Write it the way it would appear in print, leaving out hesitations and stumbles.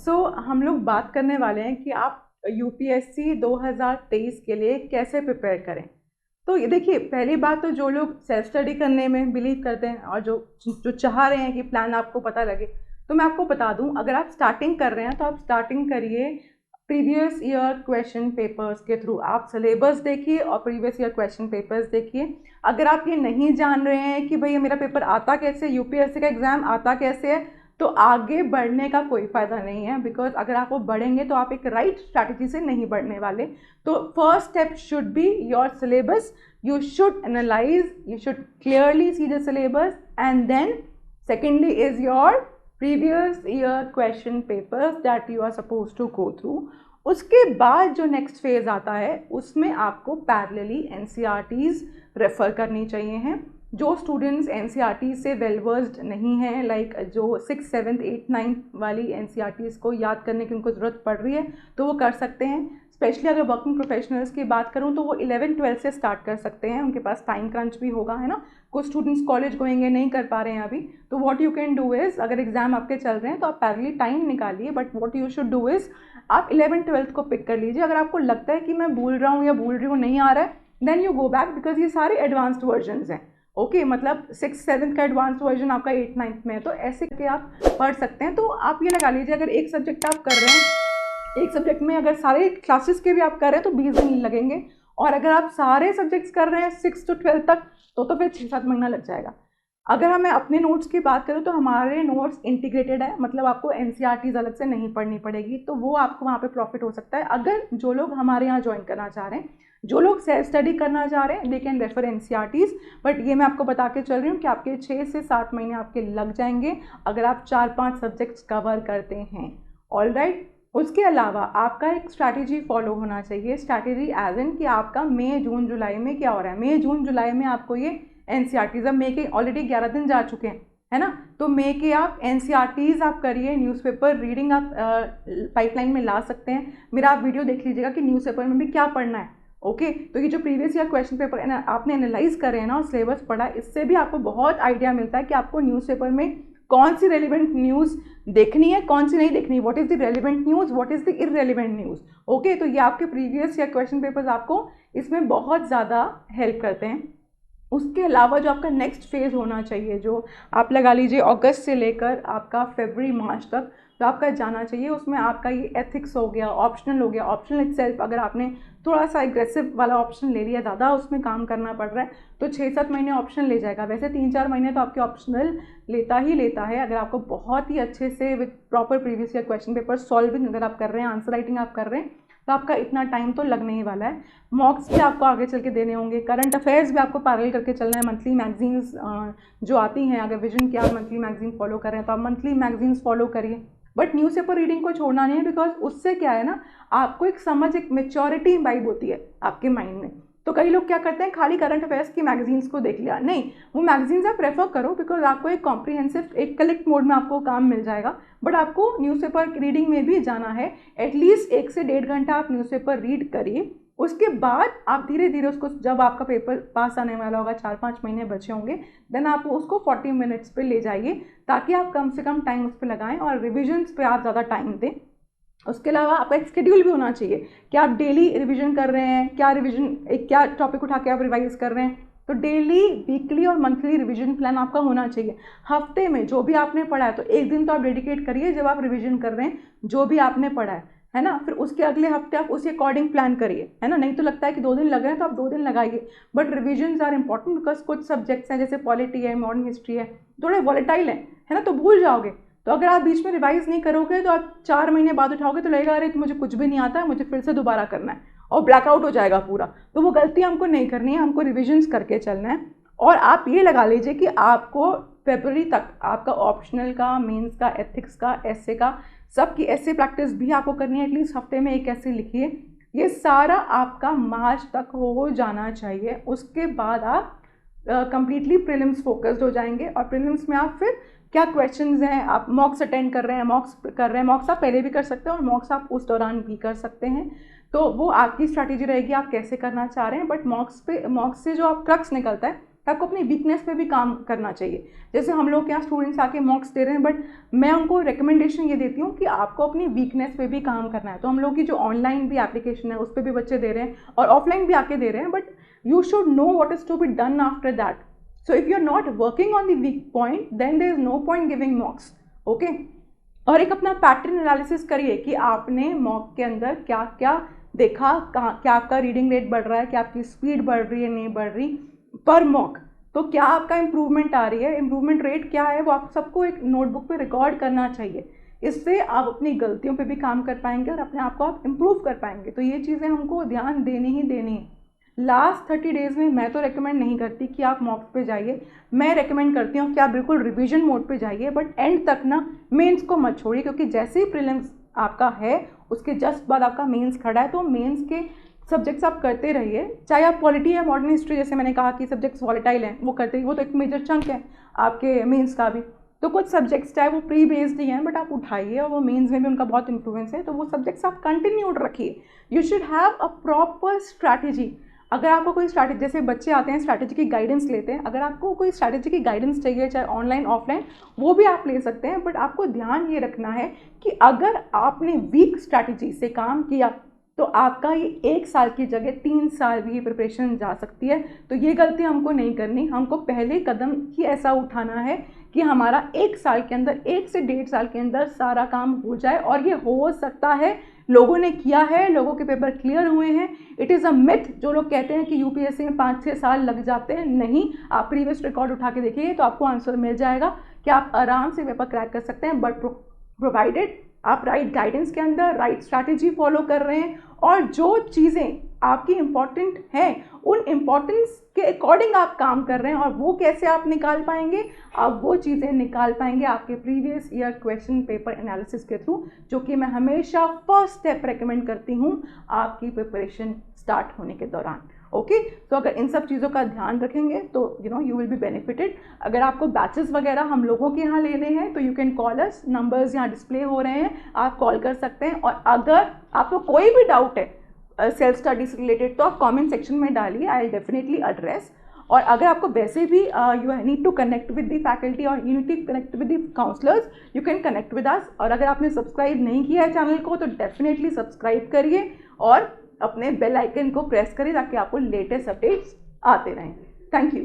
हम लोग बात करने वाले हैं कि आप यूपीएससी 2023 के लिए कैसे प्रिपेयर करें। तो ये देखिए, पहली बात तो जो लोग सेल्फ स्टडी करने में बिलीव करते हैं और जो जो चाह रहे हैं कि प्लान आपको पता लगे, तो मैं आपको बता दूं, अगर आप स्टार्टिंग कर रहे हैं तो आप स्टार्टिंग करिए प्रीवियस ईयर क्वेश्चन पेपर्स के थ्रू। आप सिलेबस देखिए और प्रीवियस ईयर क्वेश्चन पेपर्स देखिए। अगर आप ये नहीं जान रहे हैं कि भैया मेरा पेपर आता कैसे, यूपीएससी का एग्ज़ाम आता कैसे है, तो आगे बढ़ने का कोई फ़ायदा नहीं है, बिकॉज अगर आप वो बढ़ेंगे तो आप एक राइट स्ट्रैटेजी से नहीं बढ़ने वाले। तो first step should be your syllabus. You should analyse, you should clearly see the syllabus, and then secondly is your previous year question papers that you are supposed to go through। उसके बाद जो next phase आता है उसमें आपको parallelly NCERTs refer करनी चाहिए हैं। जो स्टूडेंट्स NCERT से वेल वर्स्ड नहीं हैं, लाइक जो 6th 7th 8th 9th वाली NCERTs को याद करने की उनको ज़रूरत पड़ रही है तो वो कर सकते हैं। स्पेशली अगर वर्किंग प्रोफेशनल्स की बात करूं तो वो 11th 12th से स्टार्ट कर सकते हैं, उनके पास टाइम क्रंच भी होगा, है ना। कुछ स्टूडेंट्स कॉलेज गोइंग नहीं कर पा रहे हैं अभी, तो what you can do is, अगर एग्जाम आपके चल रहे हैं तो आप पैरेलली टाइम निकालिए, but what you should do is आप 11th 12th को पिक कर लीजिए। अगर आपको लगता है कि मैं भूल रहा हूँ या भूल रही हूँ, नहीं आ रहा है, then you go back, because ये सारे एडवांस्ड वर्जन हैं। ओके मतलब 6th 7th का एडवांस वर्जन आपका 8th 9th में है, तो ऐसे करके आप पढ़ सकते हैं। तो आप ये लगा लीजिए, अगर एक सब्जेक्ट आप कर रहे हैं, एक सब्जेक्ट में अगर सारे क्लासेस के भी आप कर रहे हैं तो 20 दिन लगेंगे, और अगर आप सारे सब्जेक्ट्स कर रहे हैं 6th to 12th तक तो फिर 6-7 महीना लग जाएगा। अगर हमें अपने नोट्स की बात करूँ तो हमारे नोट्स इंटीग्रेटेड है, मतलब आपको NCERTs अलग से नहीं पढ़नी पड़ेगी, तो वो आपको वहाँ पे प्रॉफिट हो सकता है। अगर जो लोग हमारे यहाँ ज्वाइन करना चाह रहे हैं, जो लोग सेल्फ स्टडी करना चाह रहे हैं, they can refer NCERTs, but ये मैं आपको बता के चल रही हूँ कि आपके 6 से 7 महीने आपके लग जाएंगे अगर आप 4-5 सब्जेक्ट्स कवर करते हैं। All right. उसके अलावा आपका एक स्ट्रैटेजी फॉलो होना चाहिए। स्ट्रैटेजी एज इन कि आपका मई जून जुलाई में क्या हो रहा है। मई जून जुलाई में आपको ये NCERTs, अब मई के ऑलरेडी 11 दिन जा चुके हैं, है ना, तो मई के आप NCERTs आप करिए। न्यूज़पेपर रीडिंग आप पाइपलाइन में ला सकते हैं। मेरा आप वीडियो देख लीजिएगा कि न्यूज़पेपर में भी क्या पढ़ना है। ओके तो ये जो प्रीवियस ईयर क्वेश्चन पेपर आपने एनालाइज करे हैं ना और सिलेबस पढ़ा, इससे भी आपको बहुत आइडिया मिलता है कि आपको न्यूज़पेपर में कौन सी रेलिवेंट न्यूज़ देखनी है, कौन सी नहीं देखनी, what is the relevant news, what is the irrelevant news. Okay तो ये आपके प्रीवियस ईयर क्वेश्चन पेपर्स आपको इसमें बहुत ज़्यादा हेल्प करते हैं। उसके अलावा जो आपका नेक्स्ट फेज़ होना चाहिए, जो आप लगा लीजिए अगस्त से लेकर आपका फरवरी मार्च तक तो आपका जाना चाहिए, उसमें आपका ये एथिक्स हो गया, ऑप्शनल हो गया। ऑप्शनल इटसेल्फ अगर आपने थोड़ा सा एग्रेसिव वाला ऑप्शन ले लिया, ज़्यादा उसमें काम करना पड़ रहा है, तो 6-7 महीने ऑप्शनल ले जाएगा। वैसे 3-4 महीने तो आपके ऑप्शनल लेता ही लेता है, अगर आपको बहुत ही अच्छे से with proper previous year question paper solving अगर आप कर रहे हैं, आंसर राइटिंग आप कर रहे हैं, तो आपका इतना टाइम तो लगने ही वाला है। मॉक्स भी आपको आगे चल के देने होंगे, करंट अफेयर्स भी आपको पैरेलल करके चलना है। मंथली मैगजीन्स जो आती हैं, अगर विजन की आप मंथली मैगजीन फॉलो कर रहे हैं तो आप मंथली मैगजीन्स फॉलो करिए, बट न्यूज़पेपर रीडिंग को छोड़ना नहीं है, बिकॉज उससे क्या है ना, आपको एक समझ, एक मेच्योरिटी इम्बाइब होती है आपके माइंड में। तो कई लोग क्या करते हैं, खाली करंट अफेयर्स की मैगजीन्स को देख लिया, नहीं, वो मैगजीन्स आप प्रेफर करो, बिकॉज आपको एक कॉम्प्रिहेंसिव, एक कलेक्ट मोड में आपको काम मिल जाएगा, बट आपको न्यूज़पेपर रीडिंग में भी जाना है। एटलीस्ट 1 से 1.5 घंटा आप न्यूज़पेपर रीड करिए। उसके बाद आप धीरे धीरे उसको, जब आपका पेपर पास आने वाला होगा, 4-5 महीने बचे होंगे, देन आप उसको 40 मिनट्स पे ले जाइए, ताकि आप कम से कम टाइम उस पर लगाएं और रिविजन्स पे आप ज़्यादा टाइम दें। उसके अलावा आपका एक शेड्यूल भी होना चाहिए कि आप डेली रिवीजन कर रहे हैं, क्या रिवीजन, एक क्या टॉपिक उठा के आप रिवाइज कर रहे हैं। तो डेली, वीकली और मंथली रिवीजन प्लान आपका होना चाहिए। हफ्ते में जो भी आपने पढ़ा है तो एक दिन तो आप डेडिकेट करिए जब आप रिवीजन कर रहे हैं जो भी आपने पढ़ा है ना। फिर उसके अगले हफ्ते आप उसी अकॉर्डिंग प्लान करिए, है ना। नहीं तो लगता है कि 2 दिन लग रहे हैं तो आप 2 दिन लगाइए, but revisions are important, because कुछ सब्जेक्ट्स हैं जैसे पॉलिटी है, मॉडर्न हिस्ट्री है, थोड़े वॉलेटाइल है ना, तो भूल जाओगे। तो अगर आप बीच में रिवाइज नहीं करोगे तो आप 4 महीने बाद उठाओगे तो लगेगा अरे तो मुझे कुछ भी नहीं आता है, मुझे फिर से दोबारा करना है, और ब्लैकआउट हो जाएगा पूरा। तो वो गलती हमको नहीं करनी है, हमको रिविजन्स करके चलना है। और आप ये लगा लीजिए कि आपको फरवरी तक आपका ऑप्शनल का, मेंस का, एथिक्स का, एसे का, सबकी एसे प्रैक्टिस भी आपको करनी है। एटलीस्ट हफ्ते में एक ऐसे लिखिए। ये सारा आपका मार्च तक हो जाना चाहिए। उसके बाद आप कंप्लीटली प्रीलिम्स फोकस्ड हो जाएंगे, और प्रीलिम्स में आप फिर क्या क्वेश्चंस हैं, आप मॉक्स अटेंड कर रहे हैं, मॉक्स आप पहले भी कर सकते हैं और मॉक्स आप उस दौरान भी कर सकते हैं। तो वो आपकी स्ट्रैटेजी रहेगी आप कैसे करना चाह रहे हैं, बट मॉक्स से जो आप क्रक्स निकलता है तो आपको अपनी वीकनेस पे भी काम करना चाहिए। जैसे हम लोग क्या स्टूडेंट्स आके मॉक्स दे रहे हैं, बट मैं उनको रिकमेंडेशन ये देती हूँ कि आपको अपनी वीकनेस पे भी काम करना है। तो हम लोग की जो ऑनलाइन भी एप्लीकेशन है उस पर भी बच्चे दे रहे हैं और ऑफलाइन भी आके दे रहे हैं, but you should know what is to be done after that. So if you are not working on the weak point then there is no point giving mocks. Okay, और एक अपना पैटर्न एनालिसिस करिए कि आपने mock के अंदर क्या क्या देखा, कहाँ क्या आपका रीडिंग रेट बढ़ रहा है, क्या आपकी स्पीड बढ़ रही है नहीं बढ़ रही पर मॉक, तो क्या आपका इम्प्रूवमेंट आ रही है, इम्प्रूवमेंट रेट क्या है, वो आप सबको एक नोटबुक पे रिकॉर्ड करना चाहिए। इससे आप अपनी गलतियों पे भी काम कर पाएंगे और अपने आप को आप इम्प्रूव कर पाएंगे। तो ये चीज़ें हमको ध्यान देनी ही देनी है। लास्ट 30 डेज़ में मैं तो रेकमेंड नहीं करती कि आप मॉक्स पे जाइए, मैं रेकमेंड करती हूँ कि आप बिल्कुल रिवीजन मोड पे जाइए, बट एंड तक ना मेंस को मत छोड़िए, क्योंकि जैसे ही प्रीलिम्स आपका है उसके जस्ट बाद आपका मेंस खड़ा है। तो मेंस के सब्जेक्ट्स आप करते रहिए, चाहे आप पॉलिटी या मॉडर्न हिस्ट्री, जैसे मैंने कहा कि सब्जेक्ट्स वॉलेटाइल हैं, वो करते रहिए, वो तो एक मेजर चंक है आपके मेंस का भी। तो कुछ सब्जेक्ट्स चाहे वो प्री बेस्ड ही हैं बट आप उठाइए और वो मेंस में भी उनका बहुत इन्फ्लुएंस है, तो वो सब्जेक्ट्स आप कंटिन्यूड रखिए। You should have a proper strategy. अगर आपको कोई स्ट्रैटेजी, जैसे बच्चे आते हैं स्ट्रैटेजी की गाइडेंस लेते हैं, अगर आपको कोई स्ट्रैटेजी की गाइडेंस चाहिए चाहे ऑनलाइन ऑफलाइन, वो भी आप ले सकते हैं, बट आपको ध्यान ये रखना है कि अगर आपने वीक स्ट्रैटेजी से काम किया तो आपका ये 1 साल की जगह 3 साल भी प्रिपरेशन जा सकती है। तो ये गलती हमको नहीं करनी, हमको पहले कदम ही ऐसा उठाना है कि हमारा 1 साल के अंदर, 1 से 1.5 साल के अंदर सारा काम हो जाए। और ये हो सकता है, लोगों ने किया है, लोगों के पेपर क्लियर हुए हैं। इट इज़ अ मिथ जो लोग कहते हैं कि यूपीएससी में 5-6 साल लग जाते हैं, नहीं, आप प्रीवियस रिकॉर्ड उठा के देखिए तो आपको आंसर मिल जाएगा कि आप आराम से पेपर क्रैक कर सकते हैं, बट प्रोवाइडेड आप राइट गाइडेंस के अंदर राइट स्ट्रैटेजी फॉलो कर रहे हैं और जो चीज़ें आपकी इम्पॉर्टेंट हैं उन इम्पॉर्टेंस के अकॉर्डिंग आप काम कर रहे हैं। और वो कैसे आप निकाल पाएंगे, आप वो चीज़ें निकाल पाएंगे आपके previous year question paper analysis के थ्रू, जो कि मैं हमेशा फर्स्ट स्टेप रेकमेंड करती हूँ आपकी प्रिपरेशन स्टार्ट होने के दौरान। ओके, तो अगर इन सब चीज़ों का ध्यान रखेंगे तो यू विल बी बेनिफिटेड। अगर आपको बैचेस वगैरह हम लोगों के यहाँ लेने हैं तो you can call us, numbers यहाँ डिस्प्ले हो रहे हैं, आप कॉल कर सकते हैं। और अगर आपको कोई भी डाउट है सेल्फ स्टडी से रिलेटेड तो आप कमेंट सेक्शन में डालिए, आई विल डेफिनेटली एड्रेस। और अगर आपको वैसे भी you need to connect with the faculty और you need to connect with the counsellors, you can connect with us. और अगर आपने सब्सक्राइब नहीं किया है चैनल को तो डेफिनेटली सब्सक्राइब करिए और अपने बेल आइकन को प्रेस करें ताकि आपको लेटेस्ट अपडेट्स आते रहें। Thank you.